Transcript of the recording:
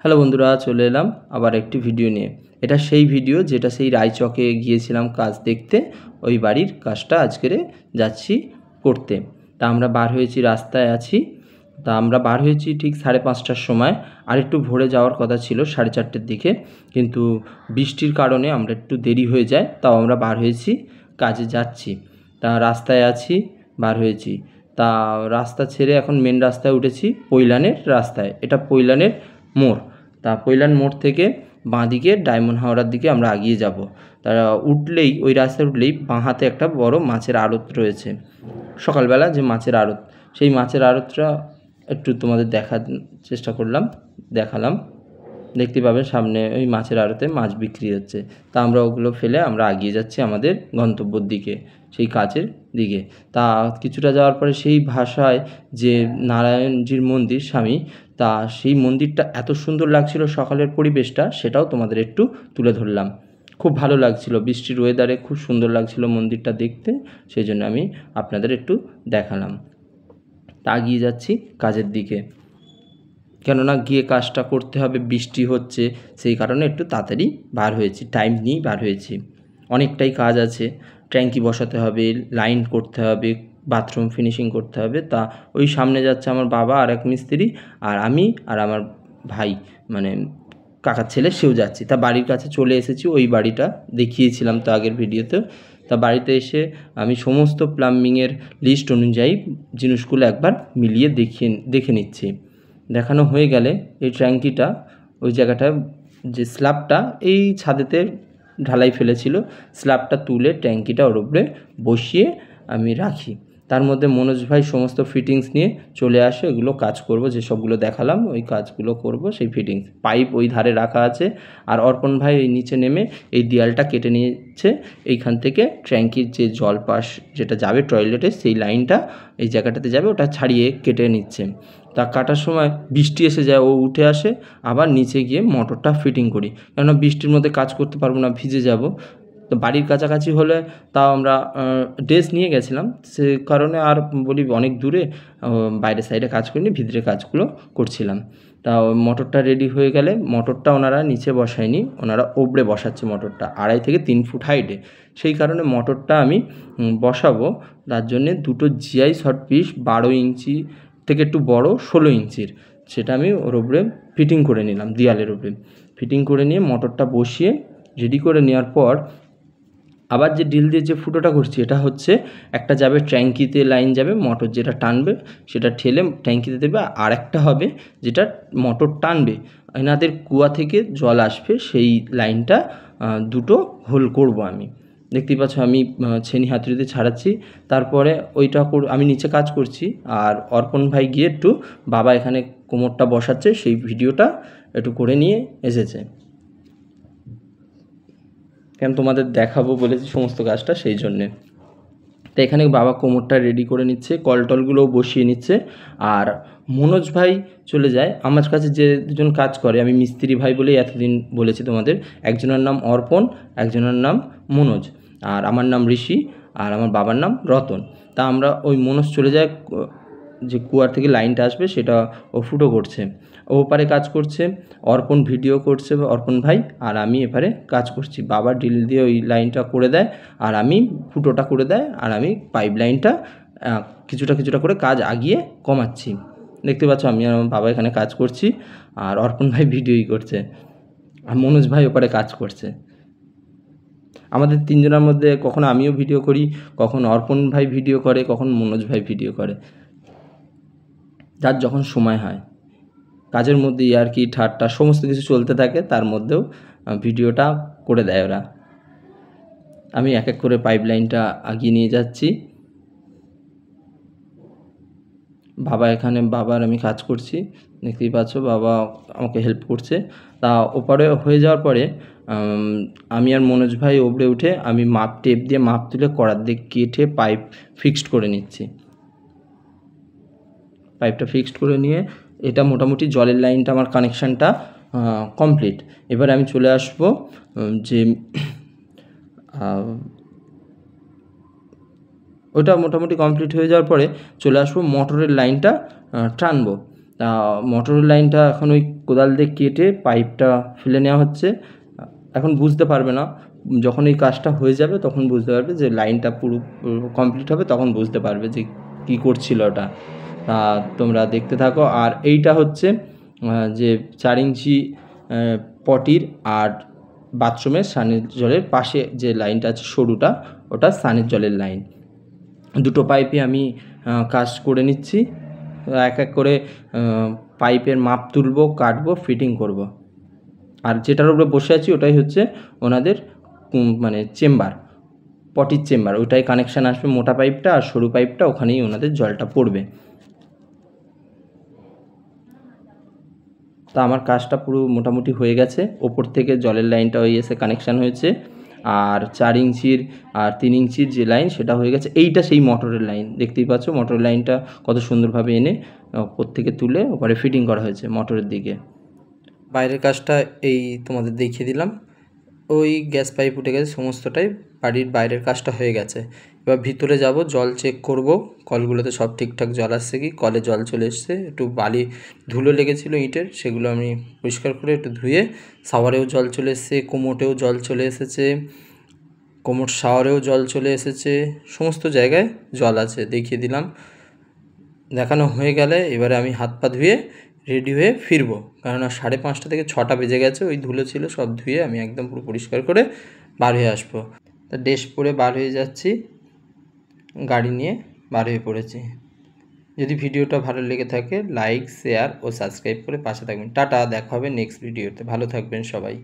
Hello বন্ধুরা, চলে এলাম আবার একটি ভিডিও নিয়ে। এটা সেই ভিডিও যেটা সেই রায়চকে গিয়েছিলাম কাজ দেখতে, ওই বাড়ির কাজটা আজকেরে যাচ্ছি করতে। তা আমরা বার হয়েছি, রাস্তায় আছি। তা আমরা বার হয়েছি ঠিক 5:30টার সময়। আর একটু ভোরে যাওয়ার কথা ছিল 4:30টার দিকে, কিন্তু বৃষ্টির কারণে আমরা একটু দেরি হয়ে যায়, তাও আমরা বার হয়েছি, কাজে যাচ্ছি। তা রাস্তায় আছি, বার হয়েছি। তা রাস্তা ছেড়ে এখন মেন রাস্তায় উঠেছি, পৈলানের রাস্তায়। এটা পৈলানের মোড়। তা পৈলান মোড় থেকে বাঁদিকে ডায়মন্ড হাওড়ার দিকে আমরা এগিয়ে যাব। তারা উঠলেই, ওই রাস্তায় উঠলেই বাঁ হাতে একটা বড় মাছের আড়ত রয়েছে। সকালবেলা যে মাছের আড়ত, সেই মাছের আড়তটা একটু তোমাদের দেখার চেষ্টা করলাম, দেখালাম। দেখতে পাবেন সামনে ওই মাছের আড়তে মাছ বিক্রি হচ্ছে। তা আমরা ওগুলো ফেলে আমরা এগিয়ে যাচ্ছি আমাদের গন্তব্যর দিকে, সেই কাজের দিকে। তা কিছুটা যাওয়ার পরে সেই ভাষায় যে নারায়ণজির মন্দির স্বামী, তা সেই মন্দিরটা এত সুন্দর লাগছিল, সকালের পরিবেশটা, সেটাও তোমাদের একটু তুলে ধরলাম। খুব ভালো লাগছিল, বৃষ্টির ওয়েদারে খুব সুন্দর লাগছিল মন্দিরটা দেখতে, সেই জন্য আমি আপনাদের একটু দেখালাম। তা এগিয়ে যাচ্ছি কাজের দিকে, কেননা গিয়ে কাজটা করতে হবে, বৃষ্টি হচ্ছে, সেই কারণে একটু তাড়াতাড়ি বার হয়েছি, টাইম নিয়েই বার হয়েছি। অনেকটাই কাজ আছে, ট্যাঙ্কি বসাতে হবে, লাইন করতে হবে, বাথরুম ফিনিশিং করতে হবে। তা ওই সামনে যাচ্ছে আমার বাবা আর এক মিস্ত্রি, আর আমি আর আমার ভাই, মানে কাকার ছেলে, সেও যাচ্ছি। তা বাড়ির কাছে চলে এসেছি, ওই বাড়িটা দেখিয়েছিলাম তো আগের ভিডিওতে। তা বাড়িতে এসে আমি সমস্ত প্লাম্বিংয়ের লিস্ট অনুযায়ী জিনিসগুলো একবার মিলিয়ে দেখে নিচ্ছি। দেখানো হয়ে গেলে এই ট্যাঙ্কিটা, ওই জায়গাটায় যে স্ল্যাবটা এই ছাদেতে ঢালাই ফেলেছিল, স্ল্যাবটা তুলে ট্যাঙ্কিটা ওর উপরে বসিয়ে আমি রাখি। তার মধ্যে মনোজ ভাই সমস্ত ফিটিংস নিয়ে চলে আসে, এগুলো কাজ করব, যে সবগুলো দেখালাম ওই কাজগুলো করব। সেই ফিটিংস পাইপ ওই ধারে রাখা আছে, আর অর্পণ ভাই এই নিচে নেমে এই দেয়ালটা কেটে নিয়েছে। এইখান থেকে ট্যাঙ্কির যে জল পাস যেটা যাবে টয়লেটে, সেই লাইনটা এই জায়গাটাতে যাবে, ওটা ছাড়িয়ে কেটে নিচ্ছে। তা কাটার সময় বৃষ্টি এসে যায়, ও উঠে আসে, আবার নিচে গিয়ে মোটরটা ফিটিং করি, কেননা বৃষ্টির মধ্যে কাজ করতে পারবো না, ভিজে যাব। তো বাড়ির কাছাকাছি হলে তাও আমরা ড্রেস নিয়ে গেছিলাম, সে কারণে আর বলি অনেক দূরে বাইরের সাইডে কাজ করিনি, ভিতরে কাজগুলো করছিলাম। তা মোটরটা রেডি হয়ে গেলে, মোটরটা ওনারা নিচে বসায়নি, ওনারা ওপরে বসাচ্ছে মোটরটা 2.5 থেকে 3 ফুট হাইটে। সেই কারণে মোটরটা আমি বসাবো, তার জন্যে দুটো জিআই শর্ট পিস 12 ইঞ্চি থেকে একটু বড় 16 ইঞ্চির, সেটা আমি ওর উপরে ফিটিং করে নিলাম, দেয়ালের উপরে ফিটিং করে নিয়ে মোটরটা বসিয়ে রেডি করে নেওয়ার পর, আবার যে ড্রিল দিয়ে যে ফুটোটা করছি, এটা হচ্ছে একটা যাবে ট্যাঙ্কিতে, লাইন যাবে, মোটর যেটা টানবে সেটা ঠেলে ট্যাঙ্কিতে দেবে, আর একটা হবে যেটা মোটর টানবে, এনাদের কুয়া থেকে জল আসবে, সেই লাইনটা দুটো হোল করব আমি। দেখতেই পাচ্ছ আমি ছেনি হাতুড়িতে ছাড়াচ্ছি। তারপরে ওইটা আমি নিচে কাজ করছি, আর অর্পণ ভাই গিয়ে একটু বাবা এখানে কোমরটা বসাচ্ছে, সেই ভিডিওটা একটু করে নিয়ে এসেছে, কেন তোমাদের দেখাবো বলেছি সমস্ত কাজটা, সেই জন্যে। তো এখানে বাবা কোমরটা রেডি করে নিচ্ছে, কলটলগুলোও বসিয়ে নিচ্ছে। আর মনোজ ভাই চলে যায় আমার কাছে, যে দুজন কাজ করে, আমি মিস্ত্রি ভাই বলেই এতদিন বলেছি তোমাদের, একজনের নাম অর্পণ, একজনের নাম মনোজ, আর আমার নাম ঋষি, আর আমার বাবার নাম রতন। তা আমরা ওই মনোজ চলে যায়, যে কুয়ার থেকে লাইনটা আসবে সেটা ও ফুটো করছে, ও ওপারে কাজ করছে, অর্পণ ভিডিও করছে অর্পণ ভাই, আর আমি এপারে কাজ করছি। বাবা ড্রিল দিয়ে ওই লাইনটা করে দেয়, আর আমি ফুটোটা করে দেয়, আর আমি পাইপ লাইনটা কিছুটা কিছুটা করে কাজ আগিয়ে কমাচ্ছি। দেখতে পাচ্ছ আমি আর আমার বাবা এখানে কাজ করছি, আর অর্পণ ভাই ভিডিওই করছে, আর মনোজ ভাই ওপারে কাজ করছে। আমাদের তিনজনের মধ্যে কখনো আমিও ভিডিও করি, কখন অর্পণ ভাই ভিডিও করে, কখন মনোজ ভাই ভিডিও করে, যার যখন সময় হয়। কাজের মধ্যে ইয়ার্কি ঠাট্টা সমস্ত কিছু চলতে থাকে, তার মধ্যেও ভিডিওটা করে দেয় ওরা। আমি এক এক করে পাইপ লাইনটা আগিয়ে নিয়ে যাচ্ছি। বাবা এখানে, বাবার আমি কাজ করছি, দেখতেই পাচ্ছ বাবা আমাকে হেল্প করছে। তা ওপারে হয়ে যাওয়ার পরে আমি আর মনোজ ভাই ওপরে উঠে আমি টেপ দিয়ে মাপ তুলে কড়ার দিয়ে কেটে পাইপ ফিক্সড করে নিচ্ছি। পাইপটা ফিক্সড করে নিয়ে, এটা মোটামুটি জলের লাইনটা আমার কানেকশানটা কমপ্লিট। এবার আমি চলে আসবো যে ওটা মোটামুটি কমপ্লিট হয়ে যাওয়ার পরে চলে আসবো মোটরের লাইনটা টানবো। তা মোটরের লাইনটা এখন ওই কোদাল দিয়ে কেটে পাইপটা ফেলে নেওয়া হচ্ছে। এখন বুঝতে পারবে না, যখন এই কাজটা হয়ে যাবে তখন বুঝতে পারবে যে লাইনটা পুরো কমপ্লিট হবে, তখন বুঝতে পারবে যে কী করছিল ওটা। তা তোমরা দেখতে থাকো। আর এইটা হচ্ছে যে 4 ইঞ্চি পটির আর বাথরুমের স্নানের জলের পাশে যে লাইনটা আছে সরুটা, ওটা স্নানের জলের লাইন। দুটো পাইপে আমি কাজ করে নিচ্ছি। এক এক করে পাইপের মাপ তুলবো, কাটবো, ফিটিং করব। আর যেটার উপরে বসে আছি ওটাই হচ্ছে ওনাদের মানে চেম্বার, পটির চেম্বার। ওইটাই কানেকশান আসবে, মোটা পাইপটা আর সরু পাইপটা, ওখানেই ওনাদের জলটা পড়বে। তা আমার কাজটা পুরো মোটামুটি হয়ে গেছে। ওপর থেকে জলের লাইনটা ওই এসে কানেকশান হয়েছে, আর 4 ইঞ্চির আর 3 ইঞ্চির যে লাইন সেটা হয়ে গেছে। এইটা সেই মোটরের লাইন, দেখতেই পাচ্ছ মোটরের লাইনটা কত সুন্দরভাবে এনে ওপর থেকে তুলে ওপরে ফিটিং করা হয়েছে মোটরের দিকে। বাইরের কাজটা এই তোমাদের দেখিয়ে দিলাম। ওই গ্যাস পাইপ উঠে গেছে, সমস্তটাই বাড়ির বাইরের কাজটা হয়ে গেছে। এবার ভিতরে যাব, জল চেক করব কলগুলোতে সব ঠিকঠাক জল আসছে কি। কলে জল চলে এসছে, একটু বালি ধুলো লেগেছিলো ইটের, সেগুলো আমি পরিষ্কার করে একটু ধুয়ে, শাওয়ারেও জল চলে এসছে, কোমোটেও জল চলে এসেছে, কোমোট শাওয়ারেও জল চলে এসেছে, সমস্ত জায়গায় জল আছে, দেখিয়ে দিলাম। দেখানো হয়ে গেলে এবারে আমি হাত পা ধুয়ে রেডি হয়ে ফিরবো, কেননা 5:30 থেকে 6টা বেজে গেছে। ওই ধুলো ছিল সব ধুয়ে আমি একদম পুরো পরিষ্কার করে বার হয়ে আসবো। তা ড্রেস পরে বার হয়ে যাচ্ছি, গাড়ি নিয়ে বার হয়ে পড়েছি। যদি ভিডিওটা ভালো লেগে থাকে লাইক, শেয়ার ও সাবস্ক্রাইব করে পাশে থাকবেন। টাটা, দেখা হবে নেক্সট ভিডিওতে। ভালো থাকবেন সবাই।